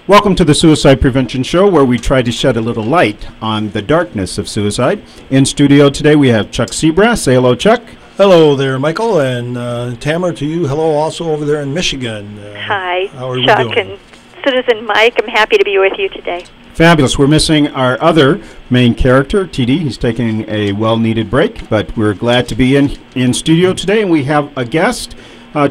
Welcome to the Suicide Prevention Show, where we try to shed a little light on the darkness of suicide. In studio today, we have Chuck Seabrass. Say hello, Chuck. Hello there, Michael, and Tamara, to you. Hello also over there in Michigan. Hi, how are Chuck we doing? and Citizen Mike. I'm happy to be with you today. Fabulous. We're missing our other main character, TD. He's taking a well-needed break, but we're glad to be in studio today, and we have a guest.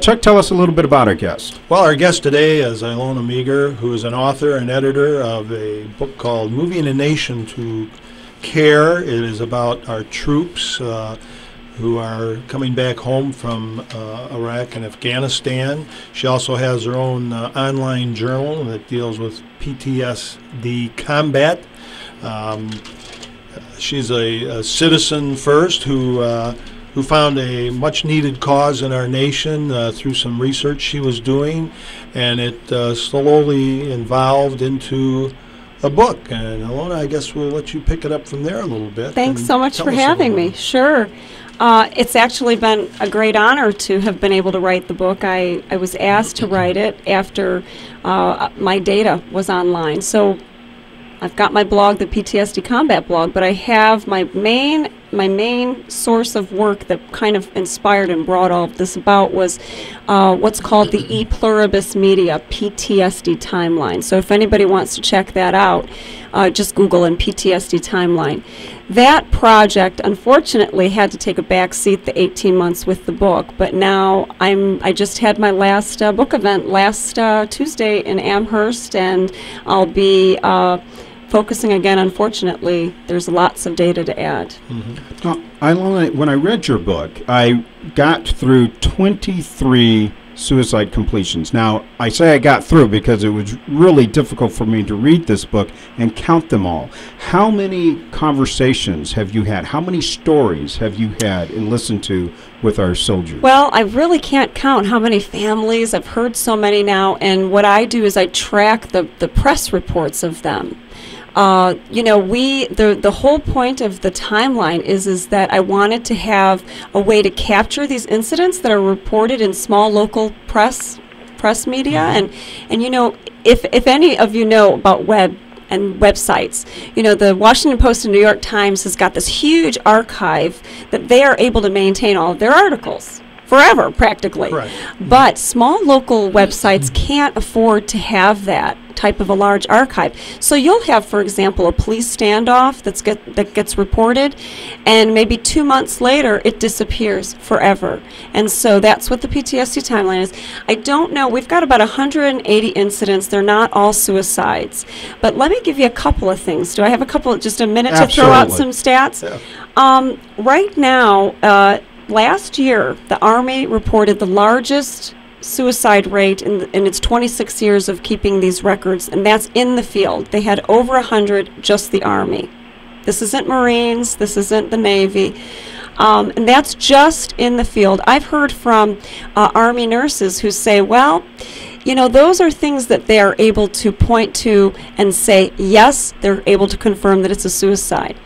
Chuck, tell us a little bit about our guest. Well, our guest today is Ilona Meagher, who is an author and editor of a book called Moving a Nation to Care. It is about our troops who are coming back home from Iraq and Afghanistan. She also has her own online journal that deals with PTSD combat. She's a citizen first who found a much-needed cause in our nation through some research she was doing, and it slowly evolved into a book. And Ilona, I guess we'll let you pick it up from there a little bit. Thanks so much for having me. Sure. It's actually been a great honor to have been able to write the book. I was asked to write it after my data was online. So I've got my blog, the PTSD Combat blog, but I have my main source of work that kind of inspired and brought all of this about was what's called the E Pluribus Media PTSD Timeline. So if anybody wants to check that out, just Google in PTSD Timeline. That project, unfortunately, had to take a back seat the 18 months with the book, but now I just had my last book event last Tuesday in Amherst, and I'll be focusing again. Unfortunately, there's lots of data to add. Mm-hmm. When I read your book, I got through 23 suicide completions. Now, I say I got through because it was really difficult for me to read this book and count them all. How many conversations have you had? How many stories have you had and listened to with our soldiers? Well, I really can't count how many families. I've heard so many now, and what I do is I track the press reports of them. The whole point of the timeline is that I wanted to have a way to capture these incidents that are reported in small local press media, and if any of you know about web and websites, the Washington Post and New York Times has got this huge archive that they are able to maintain all of their articles forever, practically. Right. But small local websites can't afford to have that type of a large archive. So you'll have, for example, a police standoff that gets reported, and maybe 2 months later it disappears forever. And so that's what the PTSD timeline is. I don't know, we've got about 180 incidents. They're not all suicides. But let me give you a couple of things. Do I have just a minute to throw out some stats? Yeah. Right now, last year, the Army reported the largest suicide rate in its 26 years of keeping these records, and that's in the field. They had over 100, just the Army. This isn't Marines, this isn't the Navy, and that's just in the field. I've heard from Army nurses who say, well, those are things that they are able to point to and say, yes, they're able to confirm that it's a suicide.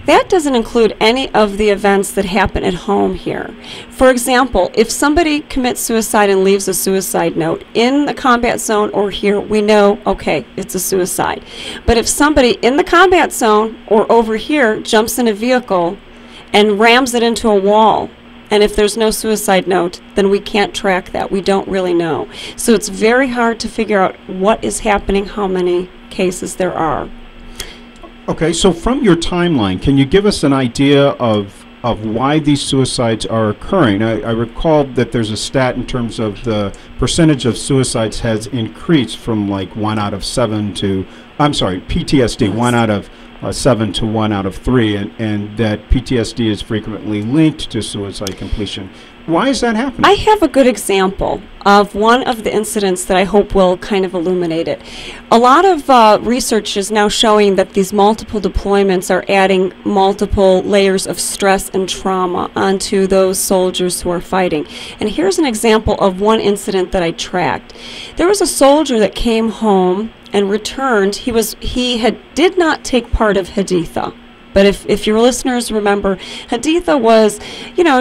That doesn't include any of the events that happen at home here. For example, if somebody commits suicide and leaves a suicide note in the combat zone or here, we know, okay, it's a suicide. But if somebody in the combat zone or over here jumps in a vehicle and rams it into a wall, and if there's no suicide note, then we can't track that. We don't really know. So it's very hard to figure out what is happening, how many cases there are. Okay, so from your timeline, can you give us an idea of why these suicides are occurring? I recall that there's a stat in terms of the percentage of suicides has increased from like 1 out of 7 to, PTSD, yes. 1 out of 7 to 1 out of 3, and that PTSD is frequently linked to suicide completion. Why is that happening? I have a good example of one of the incidents that I hope will kind of illuminate it. A lot of research is now showing that these multiple deployments are adding multiple layers of stress and trauma onto those soldiers who are fighting. And here's an example of one incident that I tracked. There was a soldier that came home and returned. He did not take part of Haditha. But if your listeners remember, Haditha was,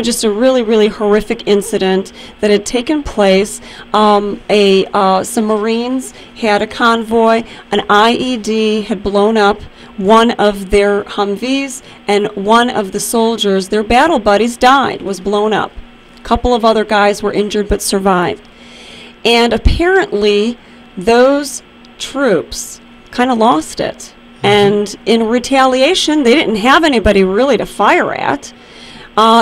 just a really, really horrific incident that had taken place. Some Marines had a convoy. An IED had blown up one of their Humvees, and one of the soldiers, their battle buddies, died, was blown up. A couple of other guys were injured but survived. And apparently, those troops kind of lost it. And in retaliation, they didn't have anybody really to fire at.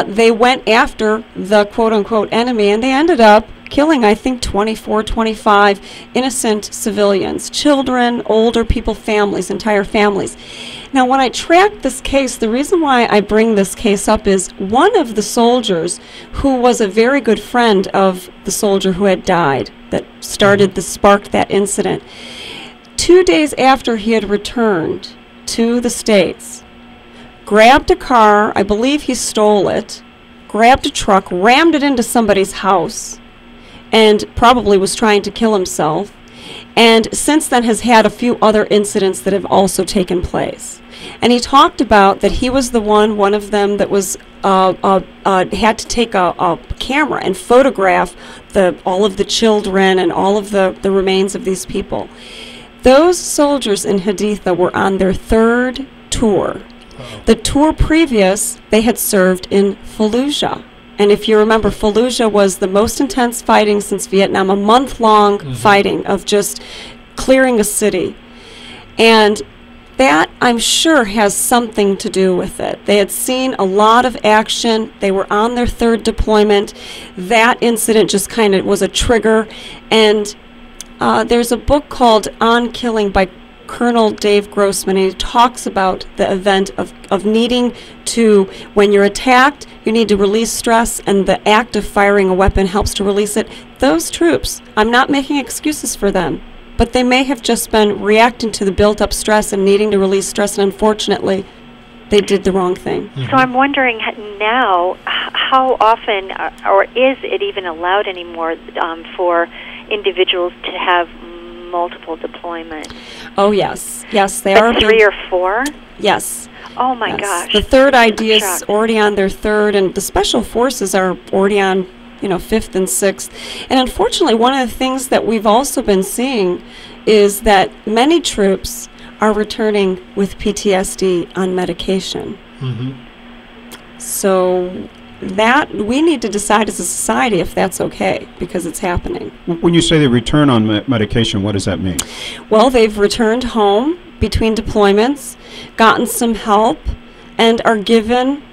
They went after the quote-unquote enemy, and they ended up killing, I think, 24, 25 innocent civilians, children, older people, families, entire families. Now, when I tracked this case, the reason why I bring this case up is one of the soldiers, who was a very good friend of the soldier who had died, that sparked that incident. 2 days after he had returned to the States, grabbed a car, I believe he stole it, grabbed a truck, rammed it into somebody's house, and probably was trying to kill himself, and since then has had a few other incidents that have also taken place. And he talked about that he was one of them that was had to take a camera and photograph all of the children and all of the remains of these people. Those soldiers in Haditha were on their third tour. The tour previous, they had served in Fallujah. And if you remember, Fallujah was the most intense fighting since Vietnam, a month-long fighting of just clearing a city. And that, I'm sure, has something to do with it. They had seen a lot of action. They were on their third deployment. That incident just kind of was a trigger. And there's a book called On Killing by Colonel Dave Grossman, and he talks about the event of needing to, when you're attacked, you need to release stress, and the act of firing a weapon helps to release it. Those troops, I'm not making excuses for them, but they may have just been reacting to the built-up stress and needing to release stress, and unfortunately, they did the wrong thing. So I'm wondering now, how often, or is it even allowed anymore for individuals to have multiple deployments? Oh, yes. Yes, they are. 3 or 4? Yes. Oh, my gosh. The third ID is already on their third, and the special forces are already on, 5th and 6th. And unfortunately, one of the things that we've also been seeing is that many troops are returning with PTSD on medication. So that we need to decide as a society if that's okay, because it's happening. When you say they return on medication, what does that mean? Well, they've returned home between deployments, gotten some help, and are given,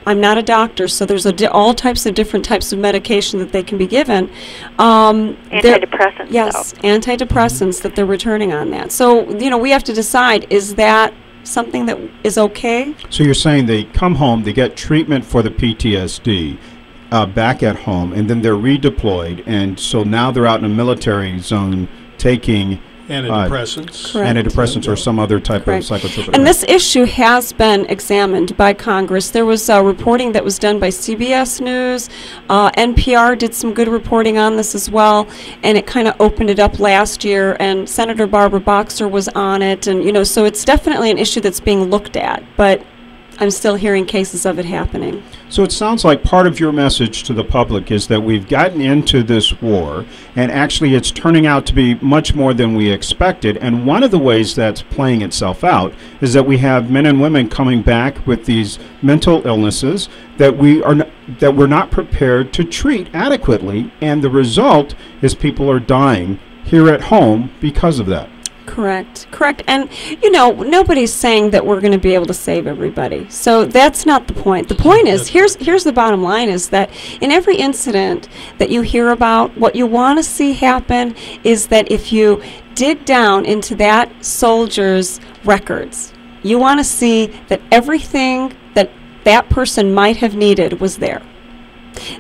I'm not a doctor, so there's all types of different types of medication that they can be given. Antidepressants. Yes, antidepressants that they're returning on that. So, we have to decide, is that something that is okay? So you're saying they come home, they get treatment for the PTSD back at home, and then they're redeployed, and so now they're out in a military zone taking antidepressants. Correct. Or some other type of psychotropic. And this issue has been examined by Congress. There was reporting that was done by CBS News. NPR did some good reporting on this as well, and it kind of opened it up last year, and Senator Barbara Boxer was on it, and so it's definitely an issue that's being looked at, but I'm still hearing cases of it happening. So it sounds like part of your message to the public is that we've gotten into this war, and actually it's turning out to be much more than we expected. And one of the ways that's playing itself out is that we have men and women coming back with these mental illnesses that we're not prepared to treat adequately, and the result is people are dying here at home because of that. Correct. And, nobody's saying that we're going to be able to save everybody. So that's not the point. The point is, here's the bottom line, is that in every incident that you hear about, what you want to see happen is that if you dig down into that soldier's records, you want to see that everything that person might have needed was there.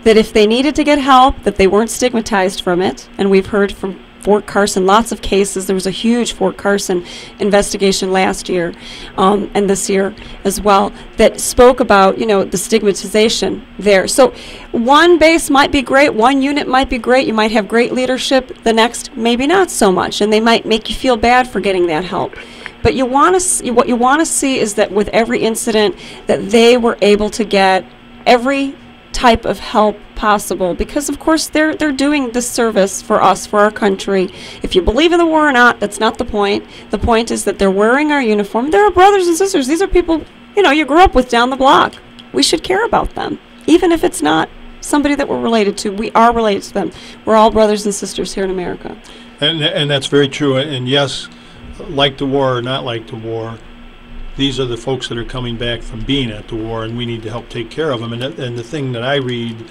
That if they needed to get help, that they weren't stigmatized from it. And we've heard from Fort Carson, lots of cases. There was a huge Fort Carson investigation last year and this year as well that spoke about, the stigmatization there. So one base might be great, one unit might be great, you might have great leadership, the next maybe not so much, and they might make you feel bad for getting that help. But you want to what you want to see is that with every incident that they were able to get every type of help possible, because of course they're doing this service for us, for our country. If you believe in the war or not, that's not the point. The point is that they're wearing our uniform. They're our brothers and sisters. These are people, you know, you grew up with down the block. We should care about them, even if it's not somebody that we're related to. We are related to them. We're all brothers and sisters here in America. And that's very true. And yes, like the war or not like the war, these are the folks that are coming back from being at the war, and we need to help take care of them. And the thing that I read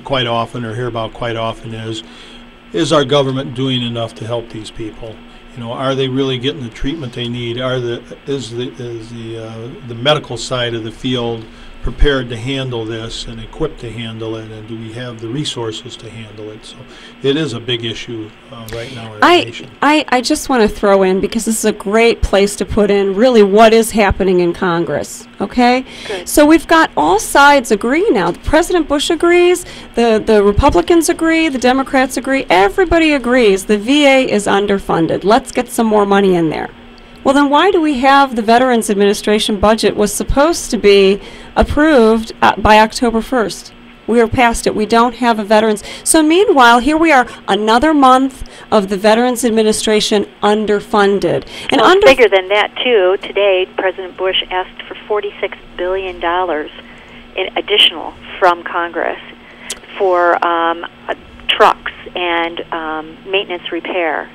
quite often or hear about quite often is our government doing enough to help these people? You know, are they really getting the treatment they need? Is the medical side of the field prepared to handle this and equipped to handle it, and do we have the resources to handle it? So it is a big issue right now in our nation. I just want to throw in, because this is a great place to put in really what is happening in Congress, okay? Good. So we've got all sides agree now. President Bush agrees, the Republicans agree, the Democrats agree, everybody agrees the VA is underfunded. Let's get some more money in there. Well, then why do we have the Veterans Administration budget was supposed to be approved by October 1st? We are past it. We don't have a veterans. So meanwhile, here we are, another month of the Veterans Administration underfunded. And well, bigger than that, too. Today, President Bush asked for $46 billion in additional from Congress for trucks and maintenance repair.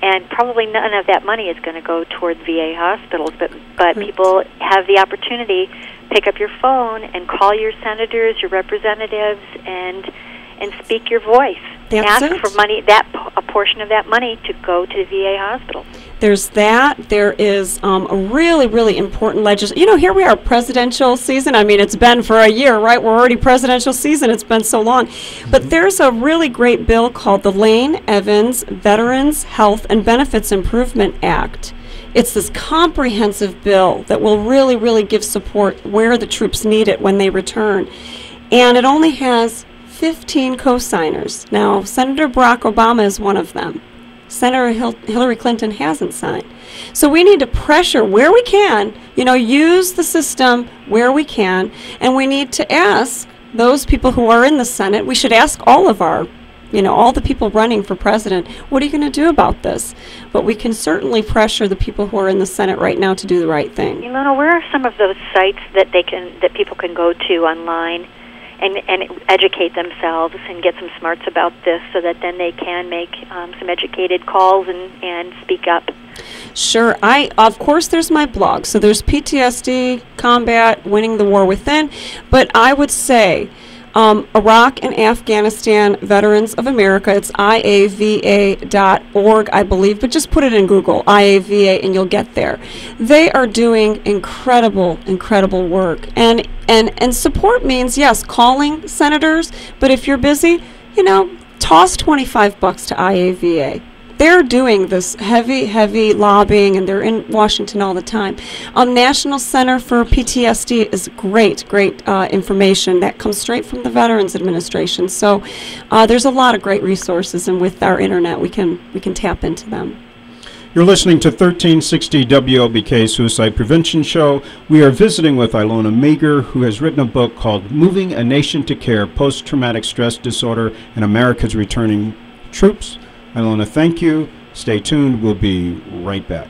And probably none of that money is going to go toward VA hospitals, but people have the opportunity, pick up your phone and call your senators, your representatives, and speak your voice. That's Ask for money, a portion of that money to go to the VA hospitals. There's that. There is a really, really important legislation. You know, here we are, presidential season. I mean, it's been for a year, right? We're already presidential season. It's been so long. But there's a really great bill called the Lane Evans Veterans Health and Benefits Improvement Act. It's this comprehensive bill that will really, really give support where the troops need it when they return. And it only has 15 co-signers. Now, Senator Barack Obama is one of them. Senator Hillary Clinton hasn't signed. So we need to pressure where we can, you know, use the system where we can, and we need to ask those people who are in the Senate, we should ask all of our, you know, all the people running for president, what are you going to do about this? But we can certainly pressure the people who are in the Senate right now to do the right thing. Ilona, where are some of those sites that people can go to online and educate themselves and get some smarts about this, so that then they can make some educated calls and speak up? Sure. Of course, there's my blog. So there's PTSD, Combat, Winning the War Within. But I would say Iraq and Afghanistan Veterans of America, it's IAVA.org, I believe, but just put it in Google, IAVA, and you'll get there. They are doing incredible, incredible work. And support means, yes, calling senators, but if you're busy, you know, toss $25 to IAVA. They're doing this heavy, heavy lobbying, and they're in Washington all the time. National Center for PTSD is great information that comes straight from the Veterans Administration. So there's a lot of great resources, and with our internet, we can tap into them. You're listening to 1360 WLBK Suicide Prevention Show. We are visiting with Ilona Meagher, who has written a book called Moving a Nation to Care, Post-Traumatic Stress Disorder and America's Returning Troops. Ilona, thank you. Stay tuned. We'll be right back.